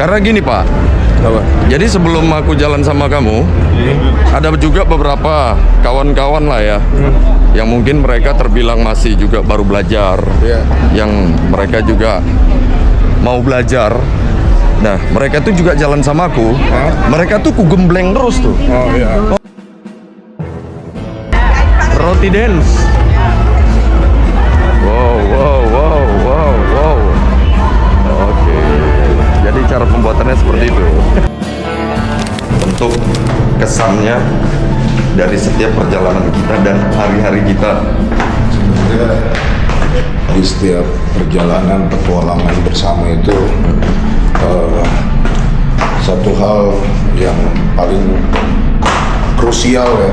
Karena gini Pak, Apa? jadi sebelum aku jalan sama kamu, ada juga beberapa kawan-kawan lah ya, yang mungkin mereka terbilang masih juga baru belajar, Iya. yang mereka juga mau belajar. Nah, mereka tuh juga jalan sama aku, mereka tuh kugembleng terus tuh. Oh iya. Roti dance. Wow, wow, wow, wow, wow. Oke, jadi cara pembuatannya seperti itu. Untuk kesannya dari setiap perjalanan kita dan hari-hari kita. Sebenarnya di setiap perjalanan petualangan bersama itu satu hal yang paling krusial ya.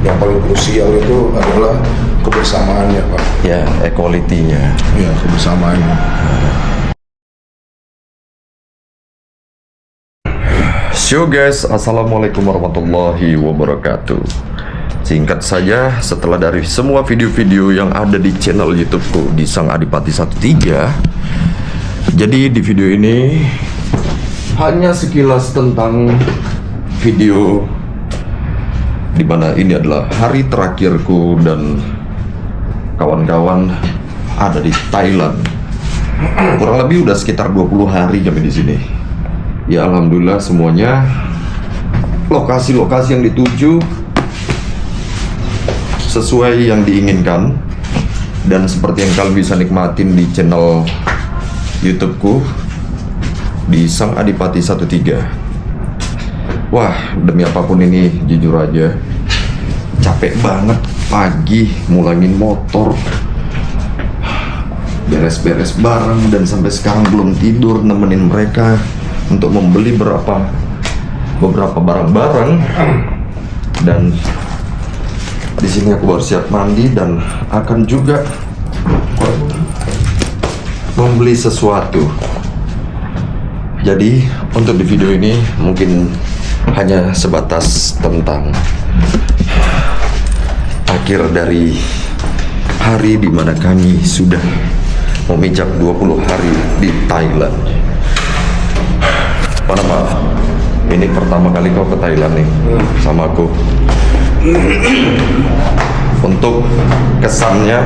Yang paling krusial itu adalah kebersamaannya, Pak. Ya, equality-nya. Ya, kebersamaannya. So guys, assalamualaikum warahmatullahi wabarakatuh. Singkat saja, setelah dari semua video-video yang ada di channel YouTubeku di Sang Adipati 13, jadi di video ini hanya sekilas tentang video di mana ini adalah hari terakhirku dan kawan-kawan ada di Thailand. Kurang lebih udah sekitar 20 hari kami di sini. Ya alhamdulillah semuanya lokasi-lokasi yang dituju sesuai yang diinginkan dan seperti yang kalian bisa nikmatin di channel YouTubeku di Sang Adipati 13. Wah, demi apapun ini jujur aja capek banget pagi mulangin motor, beres-beres barang, dan sampai sekarang belum tidur nemenin mereka untuk membeli beberapa barang-barang. Dan di sini aku baru siap mandi dan akan juga membeli sesuatu. Jadi untuk di video ini mungkin hanya sebatas tentang akhir dari hari di mana kami sudah memijak 20 hari di Thailand. Mana Pak? Ini pertama kali kau ke Thailand nih sama aku. Untuk kesannya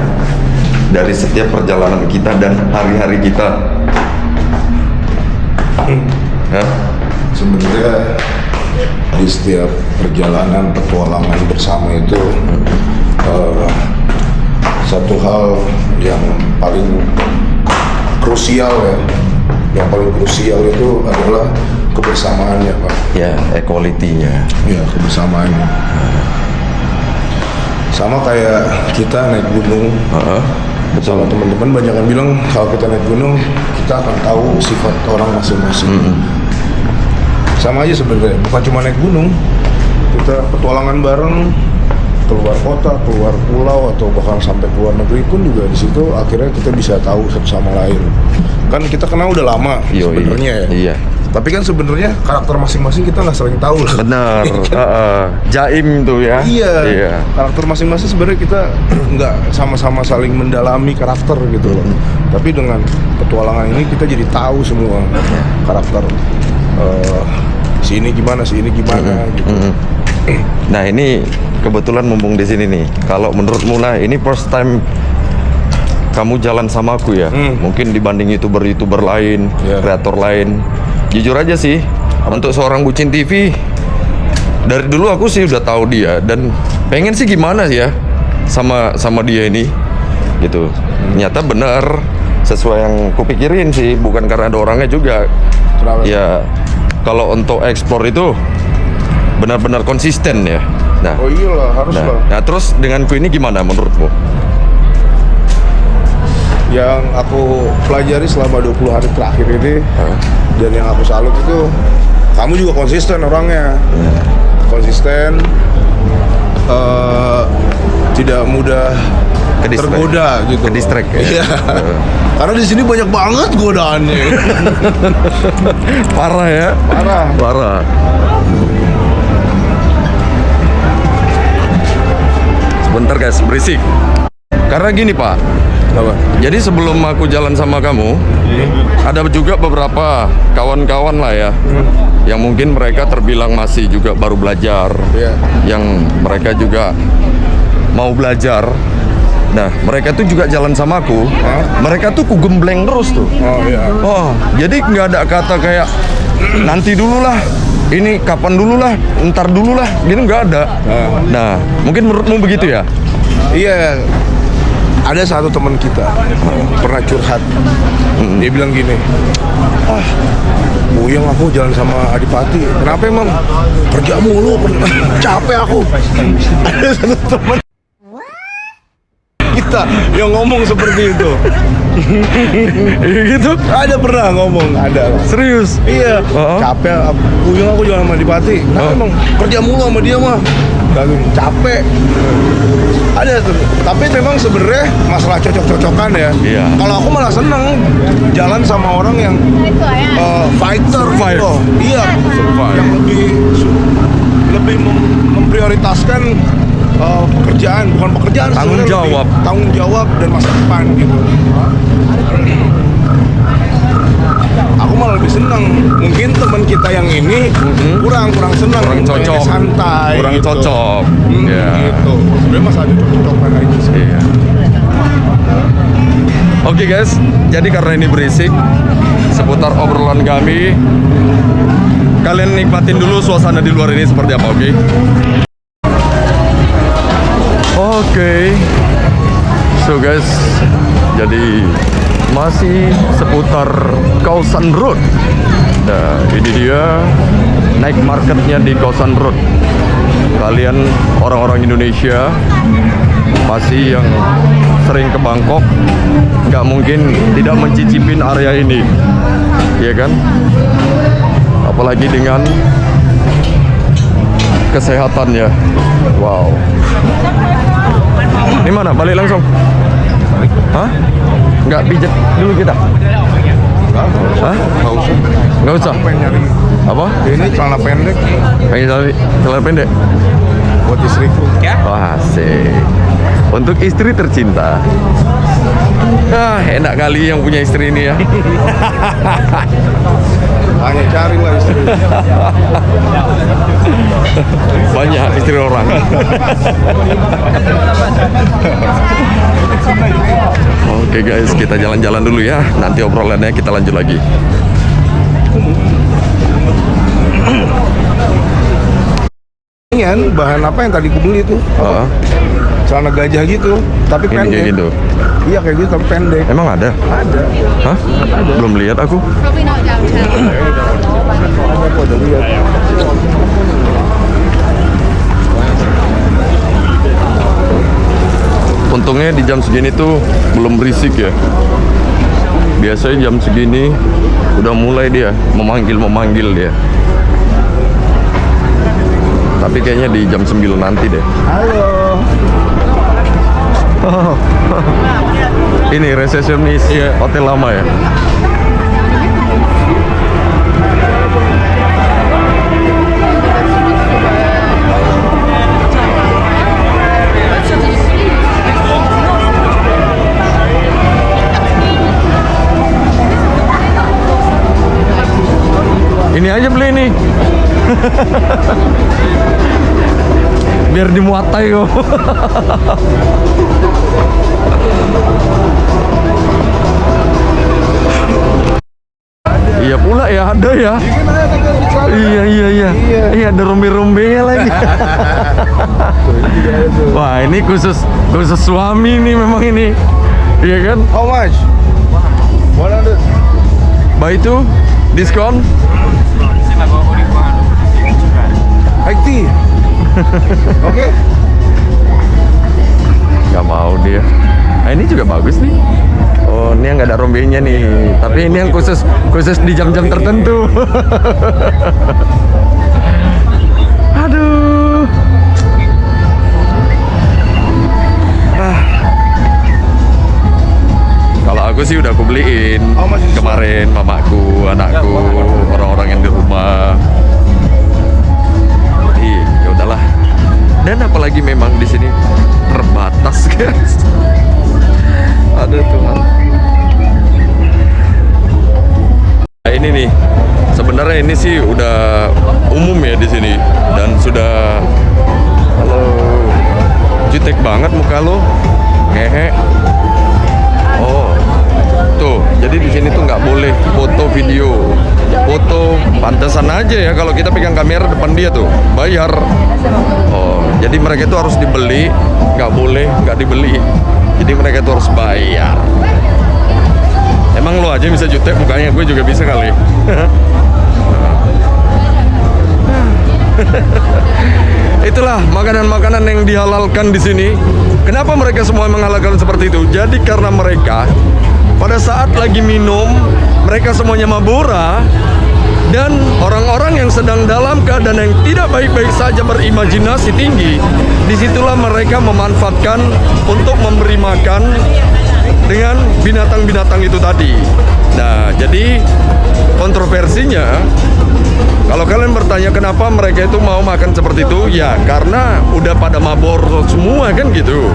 dari setiap perjalanan kita dan hari-hari kita. Sebenarnya di setiap perjalanan petualangan bersama itu satu hal yang paling krusial ya. Yang paling krusial itu adalah kebersamaannya, Pak. Ya, equality-nya. Ya, kebersamaannya. Sama kayak kita naik gunung. Bersama teman-teman banyak yang bilang kalau kita naik gunung kita akan tahu sifat orang masing-masing. Sama aja sebenarnya, bukan cuma naik gunung, kita petualangan bareng keluar kota, keluar pulau, atau bahkan sampai keluar negeri pun juga di situ akhirnya kita bisa tahu satu sama lain. Kan kita kenal udah lama sebenarnya ya. Iya. Tapi kan sebenarnya karakter masing-masing kita nggak sering tahu. Benar. Jaim tuh ya. Iya. Karakter masing-masing sebenarnya kita nggak sama-sama saling mendalami karakter gitu loh. Tapi dengan petualangan ini kita jadi tahu semua karakter. Sini gimana gitu. Nah ini kebetulan mumpung di sini nih. Kalau menurutmu lah ini first time kamu jalan sama aku ya. Mungkin dibanding youtuber lain, kreator lain. Jujur aja sih, untuk seorang bucin TV dari dulu aku sih udah tahu dia dan pengen sih gimana sih ya sama dia ini gitu. Ternyata bener sesuai yang kupikirin sih, bukan karena ada orangnya juga. Kenapa? Ya kalau untuk ekspor itu benar-benar konsisten ya. Nah, Oh iyalah, harus lah. nah terus denganku ini gimana menurutmu? Yang aku pelajari selama 20 hari terakhir ini dan yang aku salut itu kamu juga konsisten orangnya. Konsisten, tidak mudah tergoda gitu. Ke distract ya. Iya. Karena di sini banyak banget godaannya. Parah ya. Parah. Sebentar guys, berisik. Karena gini Pak, Apa? Jadi sebelum aku jalan sama kamu, ada juga beberapa kawan-kawan lah ya, yang mungkin mereka terbilang masih juga baru belajar, Iya. yang mereka juga mau belajar. Nah, mereka tuh juga jalan sama aku. Mereka tuh kugembleng terus tuh. Oh iya. Oh, jadi nggak ada kata kayak nanti dulu lah, ini kapan dulu lah, ntar dulu lah, gitu nggak ada. Nah, mungkin menurutmu begitu ya? Iya. Ada satu teman kita pernah curhat. Dia bilang gini, Buyang aku jalan sama Adipati. Kenapa emang? Kerja mulu, capek aku. Ada satu teman kita yang ngomong seperti itu. Gitu? Ada pernah ngomong, ada. Serius? Iya, Oh. capek. Buyang aku jalan sama Adipati. Kenapa emang? Kerja mulu sama dia mah. Capek. Ada tuh. Tapi memang sebenarnya masalah cocok-cocokan ya. Iya. Kalau aku malah seneng jalan sama orang yang fighter Survive. gitu. Iya. Survive. Yang lebih memprioritaskan pekerjaan, bukan pekerjaan. Tanggung sebenarnya jawab. lebih tanggung jawab dan masa depan gitu. Aku malah lebih seneng. Mungkin teman kita yang ini kurang seneng, Kurang cocok. pengennya santai, Kurang gitu. cocok. Ya. Gitu. Sebenarnya masalah cocok-cocokan aja sih. Iya. Oke guys, jadi karena ini berisik seputar obrolan kami, kalian nikmatin dulu suasana di luar ini seperti apa, oke? Oke. So guys, jadi masih seputar Kaosan Road. Nah, ini dia night marketnya di Kaosan Road. Kalian orang-orang Indonesia masih yang sering ke Bangkok, nggak mungkin tidak mencicipin area ini, ya kan? Apalagi dengan kesehatannya. Wow. Ini mana? Balik langsung? Hah? Nggak pijat dulu kita? Hah? Nggak usah. Nggak usah? Pengen nyari Apa? ini celana pendek Pengen cari celana pendek? buat istriku. Wah, asik. Untuk istri tercinta. Ah, enak kali yang punya istri ini ya. Hanya cari lah istri. Banyak istri orang. Oke guys, kita jalan-jalan dulu ya. Nanti obrolannya kita lanjut lagi. Ini kan bahan apa yang tadi aku beli tuh? Oh, Celana gajah gitu, tapi ini pendek. kayak gitu. Iya kayak gitu tapi pendek. Emang ada? Ada. Hah? Belum lihat aku. Probably not downtown. Aku ada lihat. Untungnya di jam segini tuh belum berisik ya. Biasanya jam segini udah mulai dia memanggil dia. Tapi kayaknya di jam 9 nanti deh. Halo. Ini resepsionis hotel lama ya. Ini aja beli nih. Biar dimuatai kok. Iya pula ya, ada ya. Iya. Iya, ada rombe-rombenya lagi. Wah, ini khusus suami nih memang ini. Iya kan? How much? 100. Buy itu diskon. High tea. Oke. Gak mau dia. Nah, ini juga bagus nih. Oh, ini yang nggak ada rombenya nih. Tapi ini yang khusus di jam-jam tertentu. Aduh. Kalau aku sih udah aku beliin kemarin mamaku, anakku, orang-orang yang di rumah. Jadi ya udahlah. Dan apalagi memang di sini terbatas guys. Ada sebenarnya ini sih udah umum ya di sini dan sudah. Halo, jutek banget muka lo, ngehe. Oh, tuh. Jadi di sini tuh nggak boleh foto video. Foto pantesan aja ya kalau kita pegang kamera depan dia tuh bayar. Oh, jadi mereka itu harus dibeli, nggak boleh nggak dibeli. Jadi mereka itu harus bayar. Emang lo aja bisa jutek mukanya, gue juga bisa kali. Itulah makanan-makanan yang dihalalkan di sini. Kenapa mereka semua menghalalkan seperti itu? Jadi karena mereka pada saat lagi minum, mereka semuanya mabora. Dan orang-orang yang sedang dalam keadaan yang tidak baik-baik saja berimajinasi tinggi, disitulah mereka memanfaatkan untuk memberi makan dengan binatang-binatang itu tadi. Nah, jadi kontroversinya, kalau kalian bertanya kenapa mereka itu mau makan seperti itu, ya karena udah pada mabor semua kan gitu.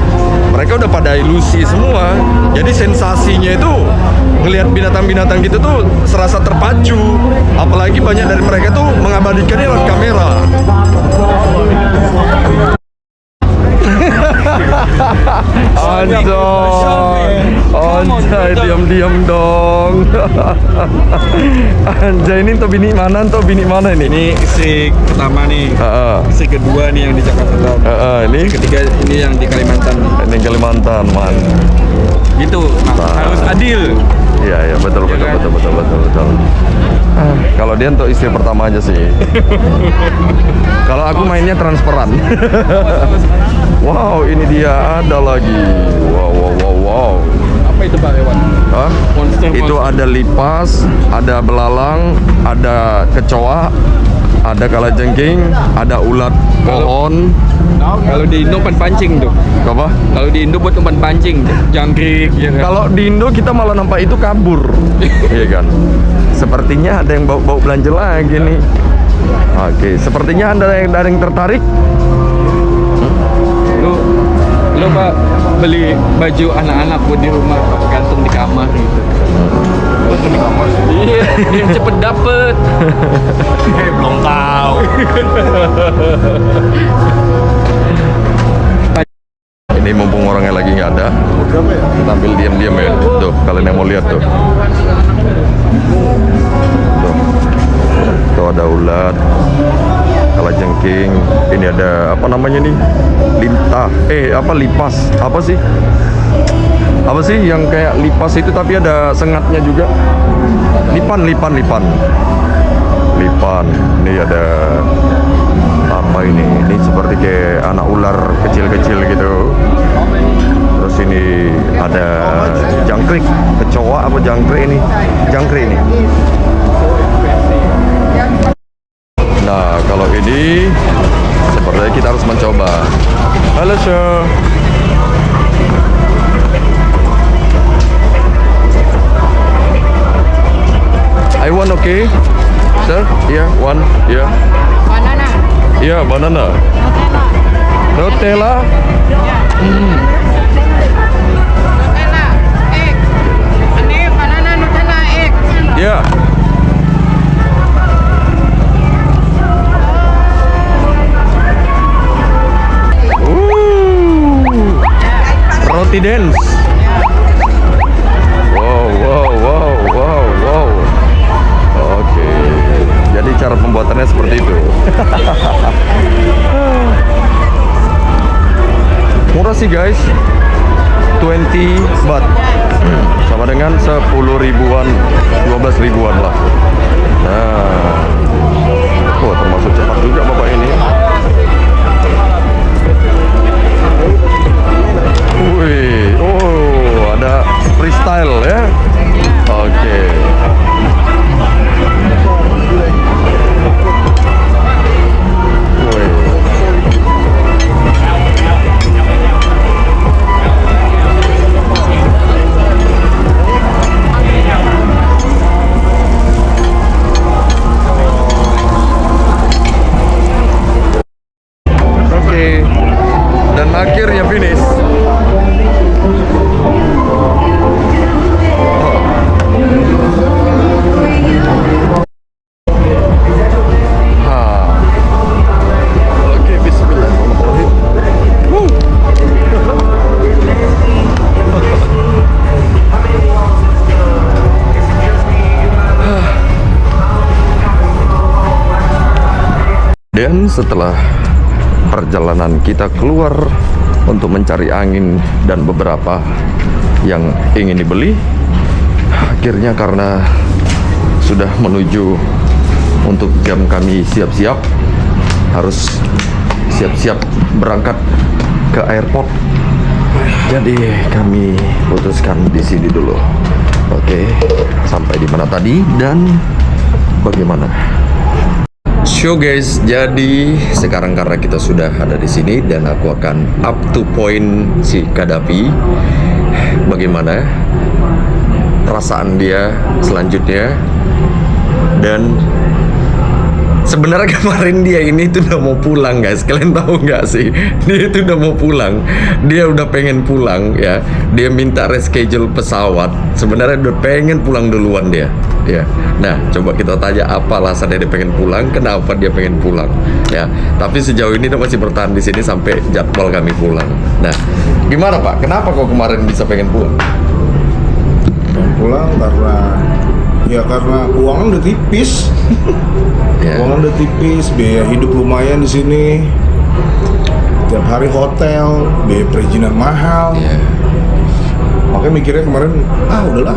Mereka udah pada ilusi semua. Jadi sensasinya itu ngelihat binatang-binatang gitu tuh serasa terpacu. Apalagi banyak dari mereka tuh mengabadikannya lewat kamera. Anjay, diam-diam dong. Anjay, ini tuh bini mana ini? Ini si pertama nih, si kedua nih yang di Jakarta. Ini Ketiga ini yang di Kalimantan. ini Kalimantan, man. Gitu, harus adil. Iya, betul. Kalau dia untuk istri pertama aja sih. Kalau aku mainnya transferan. Wow, ini dia ada lagi. Wow. Apa itu Pak Hewan? Hah? Itu ada lipas, ada belalang, ada kecoa, ada kalajengking, ada ulat pohon. Kalau di Indo umpan pancing tuh. Apa? Kalau di Indo buat umpan pancing, jangkrik ya kan? Kalau di Indo kita malah nampak itu kabur. Iya kan? Sepertinya ada yang bau belanja lagi nih. Oke, sepertinya ada yang tertarik. Lu Pak beli baju anak-anak buat di rumah, gantung di kamar gitu. Di kamar? Iya, biar cepet dapet. Belum tahu. Ini mumpung orangnya lagi nggak ada, Berapa ya? kita ambil diam-diam ya. Tuh, kalian yang mau lihat tuh. Tuh ada ulat, kalajengking. Ini ada apa namanya nih? Lintah. Lipas. Apa sih? Apa sih yang kayak lipas itu tapi ada sengatnya juga? Lipan. Ini ada apa ini? Ini seperti kayak anak ular kecil-kecil gitu. Terus ini ada jangkrik, kecoa apa jangkrik ini? Jangkrik ini. Nah, kalau ini sepertinya kita harus mencoba. Halo, sir. I want okay, sir. Yeah, one. Yeah. Banana. Yeah, banana. Nutella. Nutella. Nutella. Egg. Ini banana Nutella egg. Yeah. Roti dance. Wow. Oke. Jadi cara pembuatannya seperti itu. Murah sih guys. 20 baht. Sama dengan 10 ribuan, 12 ribuan lah. Nah. Termasuk cepat juga Bapak ini. Wih, ada freestyle ya. Oke. Wih. Dan setelah perjalanan kita keluar untuk mencari angin dan beberapa yang ingin dibeli, akhirnya karena sudah menuju untuk jam kami siap-siap, harus siap-siap berangkat ke airport. Jadi kami putuskan di sini dulu. Oke, sampai di mana tadi dan bagaimana? So guys, jadi sekarang karena kita sudah ada di sini dan aku akan up to point si Kadafi. Bagaimana perasaan dia selanjutnya? Dan sebenarnya kemarin dia ini tuh udah mau pulang guys. Kalian tahu nggak sih? Dia itu udah mau pulang. Dia udah pengen pulang ya. Dia minta reschedule pesawat. Sebenarnya udah pengen pulang duluan dia. Ya. Nah, coba kita tanya apa alasannya dia pengen pulang, kenapa dia pengen pulang. Ya. Tapi sejauh ini dia masih bertahan di sini sampai jadwal kami pulang. Nah, gimana Pak? Kenapa kok kemarin bisa pengen pulang? Pulang karena uangnya udah tipis. Ya. Uangnya udah tipis, biaya hidup lumayan di sini. Tiap hari hotel, biaya perizinan mahal. Ya. Makanya mikirnya kemarin, udahlah,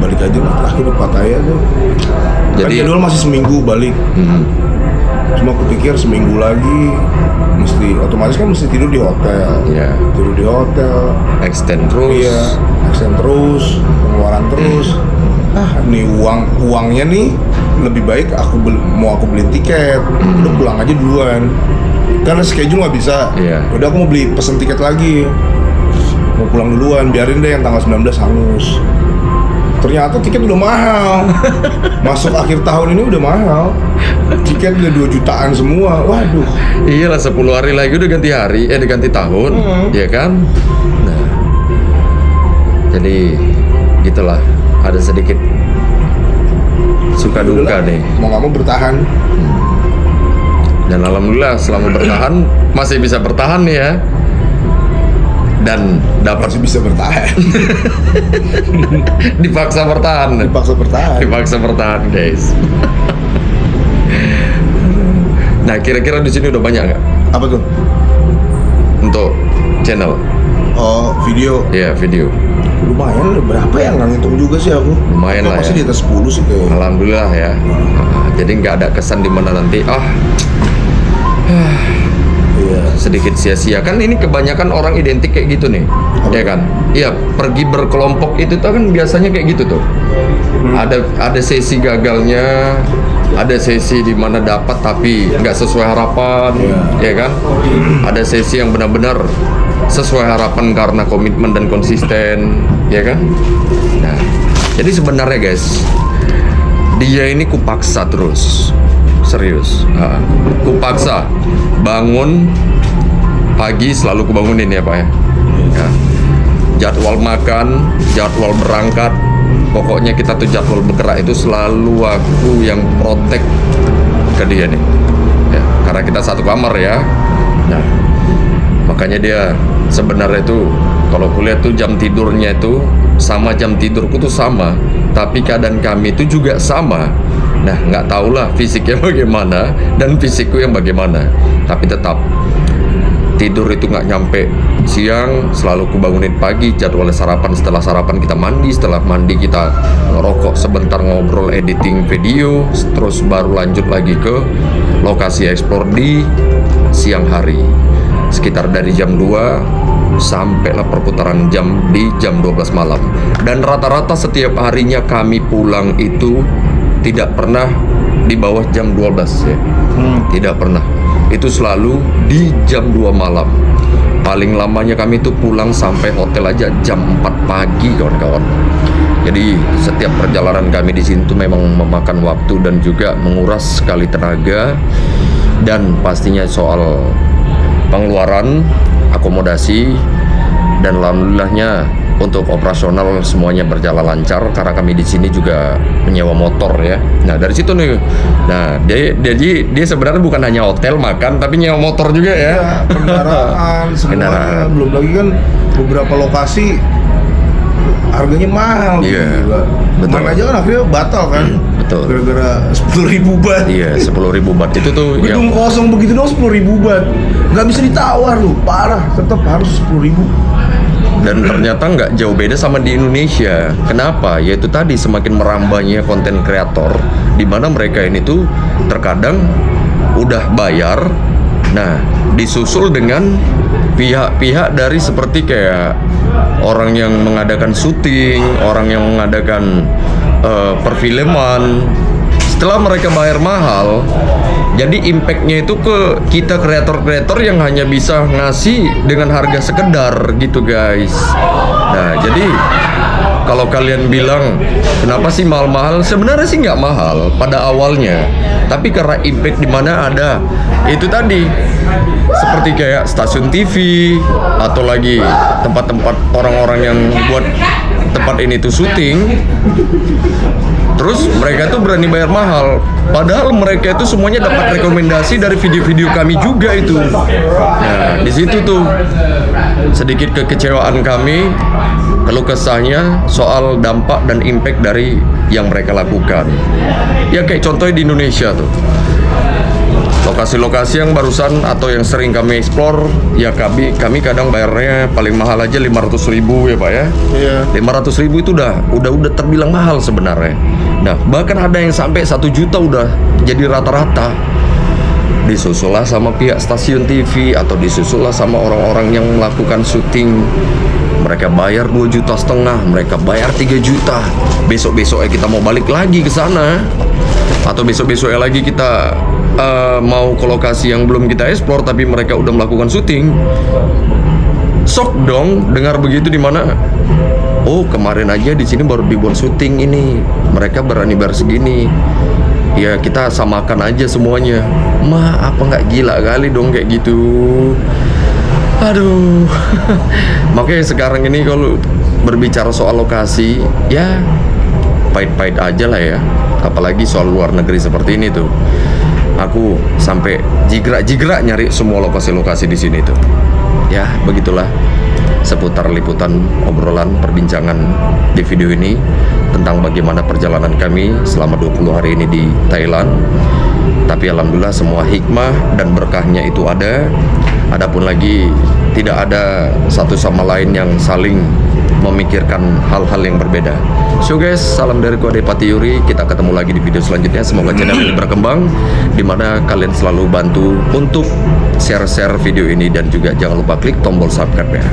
balik aja lah, terakhir di Pattaya tuh. Kan Jadi- jadwal masih seminggu balik. Cuma aku pikir seminggu lagi otomatis kan mesti tidur di hotel. Ya. Tidur di hotel. Extend terus. Iya, extend terus, pengeluaran terus. Nih uangnya nih lebih baik mau aku beli tiket, udah pulang aja duluan. Karena schedule nggak bisa. Iya. Udah aku mau beli pesen tiket lagi. Mau pulang duluan, biarin deh yang tanggal 19 hangus. Ternyata tiket udah mahal. Masuk akhir tahun ini udah mahal. Tiket udah 2 jutaan semua. Waduh. Iyalah 10 hari lagi udah ganti hari, ganti tahun, ya kan? Nah, jadi gitulah, ada sedikit suka duka Udahlah, nih. mau nggak mau bertahan. Dan alhamdulillah selama bertahan masih bisa bertahan nih ya. Dan dapat Masih bisa bertahan. dipaksa bertahan. Dipaksa bertahan. Dipaksa bertahan, guys. Nah, kira-kira di sini udah banyak nggak Apa tuh? untuk channel? Oh, video. Ya, video. Lumayan, udah berapa ya? Nggak ngitung juga sih aku. Lumayan lah Pasti ya. di atas 10 sih kayaknya. Alhamdulillah ya. Jadi nggak ada kesan di mana nanti Iya. sedikit sia-sia. Kan ini kebanyakan orang identik kayak gitu nih. Ya kan? Iya, pergi berkelompok itu tuh kan biasanya kayak gitu tuh. Ada sesi gagalnya, ada sesi di mana dapat tapi nggak sesuai harapan, ya kan? Ada sesi yang benar-benar sesuai harapan karena komitmen dan konsisten, ya kan? Nah, jadi sebenarnya guys, dia ini kupaksa terus, serius. Kupaksa bangun pagi, selalu kubangunin ya Pak ya. Ya. Jadwal makan, jadwal berangkat, pokoknya kita tuh jadwal bergerak itu selalu aku yang protek ke dia nih. Ya, karena kita satu kamar ya. Nah, makanya dia sebenarnya tuh kalau kuliah tuh jam tidurnya itu sama jam tidurku tuh sama, tapi keadaan kami itu juga sama. Nah, nggak tahulah fisiknya bagaimana dan fisikku yang bagaimana, tapi tetap tidur itu nggak nyampe siang, selalu kubangunin pagi, jadwalnya sarapan, setelah sarapan kita mandi, setelah mandi kita ngerokok sebentar, ngobrol, editing video, terus baru lanjut lagi ke lokasi eksplor di siang hari, sekitar dari jam 2 sampailah perputaran jam di jam 12 malam. Dan rata-rata setiap harinya kami pulang itu tidak pernah di bawah jam 12 ya. Tidak pernah. Itu selalu di jam 2 malam. Paling lamanya kami itu pulang sampai hotel aja jam 4 pagi kawan-kawan. Jadi setiap perjalanan kami di sini tuh memang memakan waktu dan juga menguras sekali tenaga. Dan pastinya soal pengeluaran, akomodasi, dan alhamdulillahnya untuk operasional semuanya berjalan lancar karena kami di sini juga menyewa motor ya. Nah dari situ nih, nah dia sebenarnya bukan hanya hotel makan tapi nyewa motor juga ya. Kendaraan semuanya. Kendaraan. Belum lagi kan beberapa lokasi harganya mahal. Iya, Gila. betul. Kemarin aja kan akhirnya batal kan. Betul. Gara-gara 10.000 baht. Iya, 10.000 baht itu tuh Gedung yang kosong begitu dong 10.000 baht. Nggak bisa ditawar lu, parah. Tetap harus 10.000. dan ternyata nggak jauh beda sama di Indonesia. Kenapa? Yaitu tadi semakin merambahnya konten kreator, di mana mereka ini tuh terkadang udah bayar, nah disusul dengan pihak-pihak dari seperti kayak orang yang mengadakan syuting, orang yang mengadakan perfilman. Setelah mereka bayar mahal, jadi impactnya itu ke kita kreator-kreator yang hanya bisa ngasih dengan harga sekedar gitu guys. Nah jadi kalau kalian bilang kenapa sih mahal-mahal, sebenarnya sih nggak mahal pada awalnya, tapi karena impact di mana ada itu tadi seperti kayak stasiun TV atau lagi tempat-tempat orang-orang yang buat tempat ini tuh syuting. Terus mereka tuh berani bayar mahal, padahal mereka itu semuanya dapat rekomendasi dari video-video kami juga itu. Nah, di situ tuh sedikit kekecewaan kami, keluh kesahnya soal dampak dan impact dari yang mereka lakukan. Ya kayak contohnya di Indonesia tuh. Lokasi-lokasi yang barusan atau yang sering kami explore, ya kami kadang bayarnya paling mahal aja 500.000 ya Pak ya. Iya. 500.000 itu udah terbilang mahal sebenarnya. Nah, bahkan ada yang sampai 1 juta udah jadi rata-rata. Disusullah sama pihak stasiun TV atau disusullah sama orang-orang yang melakukan syuting. Mereka bayar 2,5 juta, mereka bayar 3 juta. Besok-besoknya kita mau balik lagi ke sana. Atau besok-besoknya lagi kita mau ke lokasi yang belum kita explore tapi mereka udah melakukan syuting. Shock dong dengar begitu, di mana oh kemarin aja di sini baru dibuat syuting ini, mereka berani bayar segini. Ya kita samakan aja semuanya. Apa nggak gila kali dong kayak gitu. Aduh. Makanya sekarang ini kalau berbicara soal lokasi, ya pahit-pahit aja lah ya. Apalagi soal luar negeri seperti ini tuh. Aku sampai jigrak-jigrak nyari semua lokasi-lokasi di sini tuh. Ya, begitulah seputar liputan obrolan perbincangan di video ini tentang bagaimana perjalanan kami selama 20 hari ini di Thailand. Tapi alhamdulillah semua hikmah dan berkahnya itu ada. Adapun lagi tidak ada satu sama lain yang saling memikirkan hal-hal yang berbeda. So guys, salam dari Ade Pati Yuri. Kita ketemu lagi di video selanjutnya. Semoga channel ini berkembang, dimana kalian selalu bantu untuk share-share video ini dan juga jangan lupa klik tombol subscribe ya.